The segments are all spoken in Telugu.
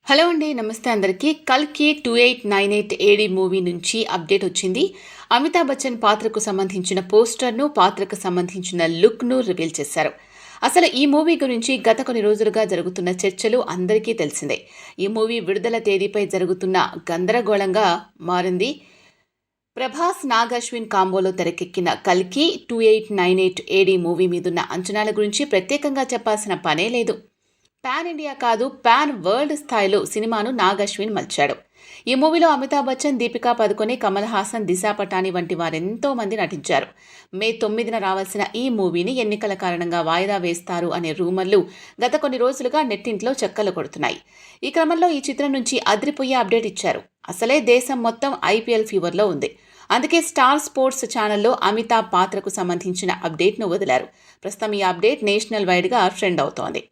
హలో అండి, నమస్తే అందరికీ. 'కల్కి 2898 ఏడీ' మూవీ నుంచి అప్డేట్ వచ్చింది. అమితాబ్ బచ్చన్ పాత్రకు సంబంధించిన పోస్టర్ను, పాత్రకు సంబంధించిన లుక్ను రివీల్ చేశారు. అసలు ఈ మూవీ గురించి గత కొన్ని రోజులుగా జరుగుతున్న చర్చలు అందరికీ తెలిసిందే. ఈ మూవీ విడుదల తేదీపై జరుగుతున్న గందరగోళంగా మారింది. ప్రభాస్, నాగ్ అశ్విన్ కాంబోలో తెరకెక్కిన 'కల్కి 2898 ఏడీ' మూవీ మీదున్న అంచనాల గురించి ప్రత్యేకంగా చెప్పాల్సిన పనే లేదు. పాన్ ఇండియా కాదు, పాన్ వరల్డ్ స్థాయిలో సినిమాను నాగ్ అశ్విన్ మలిచాడు. ఈ మూవీలో అమితాబ్ బచ్చన్, దీపికా పదుకొనె, కమల్ హాసన్, దిశా పటాని వంటి వారెంతో మంది నటించారు. మే 9న రావాల్సిన ఈ మూవీని ఎన్నికల కారణంగా వాయిదా వేస్తారు అనే రూమర్లు గత కొన్ని రోజులుగా నెట్టింట్లో చక్కర్లు కొడుతున్నాయి. ఈ క్రమంలో ఈ చిత్రం నుంచి అదిరిపోయే అప్డేట్ ఇచ్చారు. అసలే దేశం మొత్తం ఐపీఎల్ ఫీవర్లో ఉంది. అందుకే స్టార్ స్పోర్ట్స్ ఛానల్లో అమితాబ్ పాత్రకు సంబంధించిన అప్డేట్ను వదిలారు. ప్రస్తుతం ఈ అప్డేట్ నేషనల్ వైడ్గా ట్రెండ్ అవుతోంది.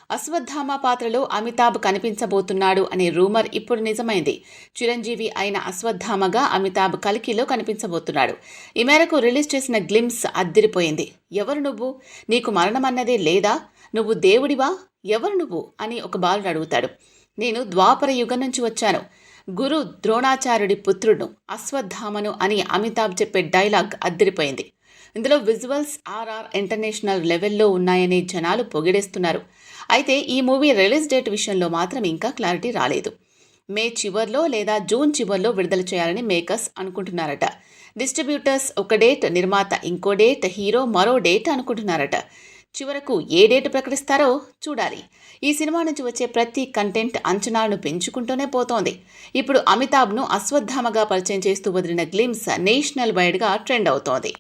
అశ్వత్థామ పాత్రలో అమితాబ్ కనిపించబోతున్నాడు అనే రూమర్ ఇప్పుడు నిజమైంది. చిరంజీవి అయిన అశ్వత్థామగా అమితాబ్ కల్కిలో కనిపించబోతున్నాడు. ఈ మేరకు రిలీజ్ చేసిన గ్లిమ్స్ అద్దిరిపోయింది. ఎవరు నువ్వు? నీకు మరణమన్నదే లేదా? నువ్వు దేవుడివా? ఎవరు నువ్వు అని ఒక బాలుడు అడుగుతాడు. నేను ద్వాపర యుగం నుంచి వచ్చాను. గురు ద్రోణాచార్యుడి పుత్రుడు అశ్వత్థామను అని అమితాబ్ చెప్పే డైలాగ్ అద్దిరిపోయింది. ఇందులో విజువల్స్ ఆర్ఆర్ ఇంటర్నేషనల్ లెవెల్లో ఉన్నాయని జనాలు పొగిడేస్తున్నారు. అయితే ఈ మూవీ రిలీజ్ డేట్ విషయంలో మాత్రం ఇంకా క్లారిటీ రాలేదు. మే చివర్లో లేదా జూన్ చివర్లో విడుదల చేయాలని మేకర్స్ అనుకుంటున్నారట. డిస్ట్రిబ్యూటర్స్ ఒక డేట్, నిర్మాత ఇంకో డేట్, హీరో మరో డేట్ అనుకుంటున్నారట. చివరకు ఏ డేట్ ప్రకటిస్తారో చూడాలి. ఈ సినిమా నుంచి వచ్చే ప్రతి కంటెంట్ అంచనాలను పెంచుకుంటూనే పోతోంది. ఇప్పుడు అమితాబ్ను అశ్వత్థామగా పరిచయం చేస్తూ వదిలిన గ్లిమ్స్ నేషనల్ వైడ్గా ట్రెండ్ అవుతోంది.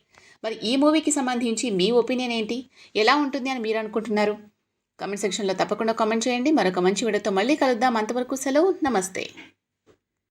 మరి ఈ మూవీకి సంబంధించి మీ ఒపీనియన్ ఏంటి? ఎలా ఉంటుంది అని మీరు అనుకుంటున్నారు? కామెంట్ సెక్షన్లో తప్పకుండా కామెంట్ చేయండి. మరొక మంచి వీడియోతో మళ్ళీ కలుద్దాం. అంతవరకు సెలవు. నమస్తే.